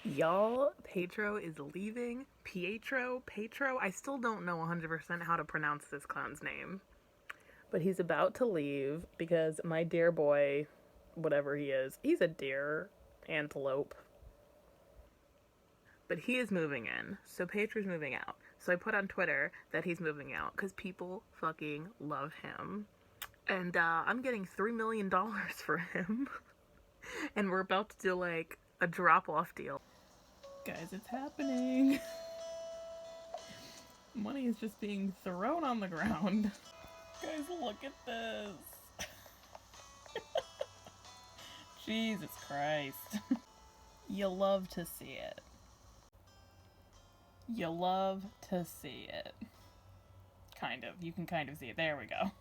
Y'all, Petro is leaving. Petro, I still don't know 100% how to pronounce this clown's name. But he's about to leave because my dear boy, whatever he is, he's a deer, antelope. But he is moving in, so Petro's moving out. So I put on Twitter that he's moving out because people fucking love him. And I'm getting $3 million for him. And we're about to do like a drop-off deal. Guys, it's happening. Money is just being thrown on the ground. Guys, look at this. Jesus Christ. You love to see it. You love to see it. Kind of. You can kind of see it. There we go.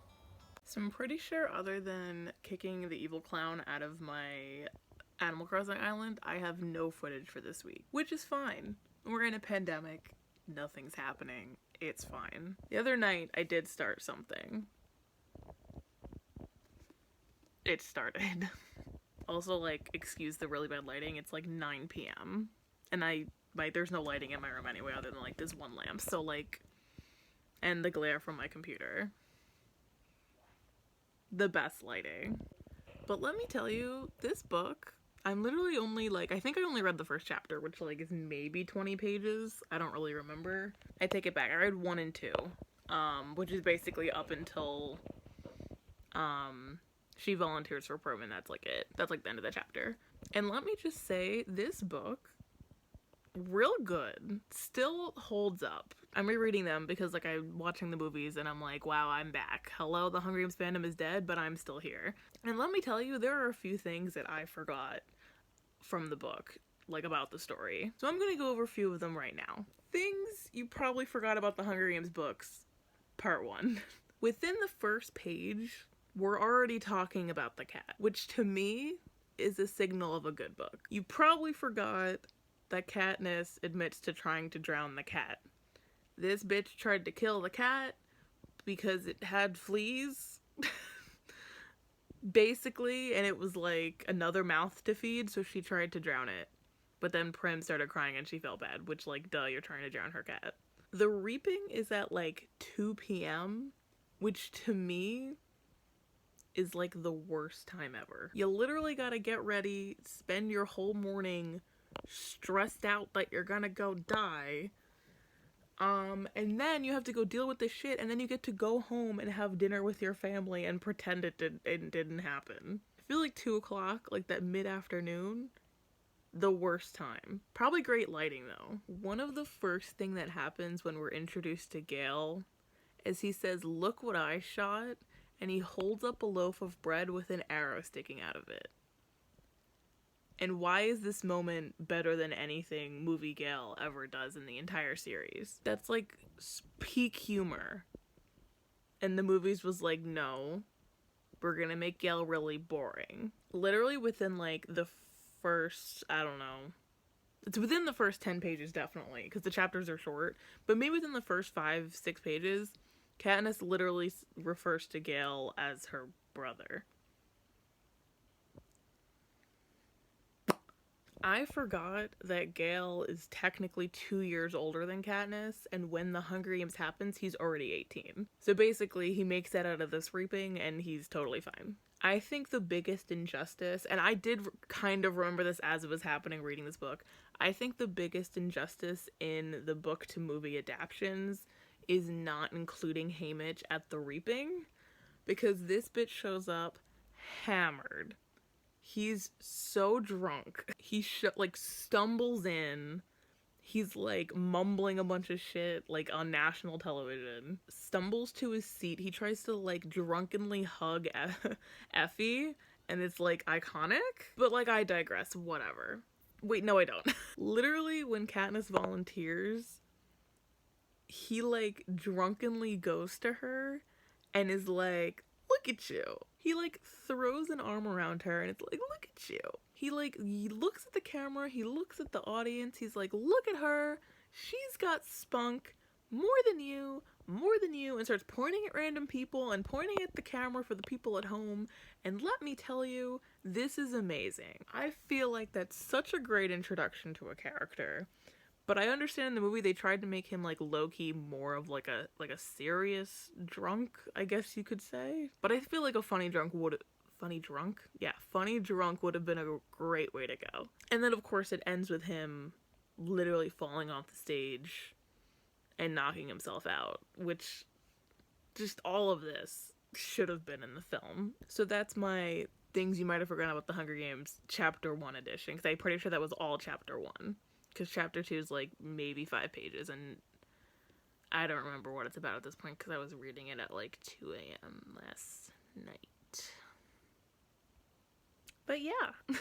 So I'm pretty sure other than kicking the evil clown out of my Animal Crossing island, I have no footage for this week. Which is fine. We're in a pandemic. Nothing's happening. It's fine. The other night, I did start something. It started. Also, like, excuse the really bad lighting. It's like 9 p.m. And there's no lighting in my room anyway other than, like, this one lamp. So, like, and the glare from my computer. The best lighting. But let me tell you, this book, I'm literally only, like, I think I only read the first chapter, which, like, is maybe 20 pages. I don't really remember. I take it back. I read 1 and 2, which is basically up until, she volunteers for prom, and that's, like, it. That's, like, the end of the chapter. And let me just say, this book, real good. Still holds up. I'm rereading them because, like, I'm watching the movies and I'm like, wow, I'm back. Hello, the Hunger Games fandom is dead, but I'm still here. And let me tell you, there are a few things that I forgot from the book, like, about the story. So I'm gonna go over a few of them right now. Things you probably forgot about the Hunger Games books, part 1. Within the first page, we're already talking about the cat, which to me is a signal of a good book. You probably forgot that Katniss admits to trying to drown the cat. This bitch tried to kill the cat because it had fleas, basically, and it was like another mouth to feed, so she tried to drown it. But then Prim started crying and she felt bad, which, like, duh, you're trying to drown her cat. The reaping is at, like, 2 p.m., which to me is, like, the worst time ever. You literally gotta get ready, spend your whole morning stressed out that you're gonna go die, and then you have to go deal with this shit, and then you get to go home and have dinner with your family and pretend it didn't happen. I feel like 2 o'clock, like that mid-afternoon, the worst time. Probably great lighting, though. One of the first thing that happens when we're introduced to Gale is he says, "Look what I shot," and he holds up a loaf of bread with an arrow sticking out of it. And why is this moment better than anything movie Gale ever does in the entire series? That's, like, peak humor. And the movies was like, no, we're gonna make Gale really boring. Literally within, like, the first, I don't know, it's within the first 10 pages, definitely, because the chapters are short, but maybe within the first 5-6 pages, Katniss literally refers to Gale as her brother. I forgot that Gale is technically 2 years older than Katniss, and when the Hunger Games happens, he's already 18. So basically, he makes that out of this reaping, and he's totally fine. I think the biggest injustice, and I did kind of remember this as it was happening reading this book, I think the biggest injustice in the book to movie adaptations is not including Haymitch at the reaping, because this bitch shows up hammered. He's so drunk. He like stumbles in. He's like mumbling a bunch of shit like on national television. Stumbles to his seat. He tries to like drunkenly hug Effie, and it's like iconic. But like, I digress. Whatever. Wait, no, I don't. Literally, when Katniss volunteers, he like drunkenly goes to her and is like, "Look at you." He like throws an arm around her and it's like, "Look at you." He looks at the camera, he looks at the audience, he's like, "Look at her. She's got spunk. more than you, and starts pointing at random people and pointing at the camera for the people at home. And let me tell you, this is amazing. I feel like that's such a great introduction to a character. But I understand in the movie they tried to make him like low-key more of like a serious drunk, I guess you could say. But I feel like a funny drunk would funny drunk? Yeah, funny drunk would have been a great way to go. And then of course it ends with him literally falling off the stage and knocking himself out, which just all of this should have been in the film. So that's my things you might have forgotten about the Hunger Games Chapter 1 edition, because I'm pretty sure that was all Chapter 1. Because Chapter 2 is like maybe 5 pages, and I don't remember what it's about at this point because I was reading it at like 2 a.m. last night. But yeah.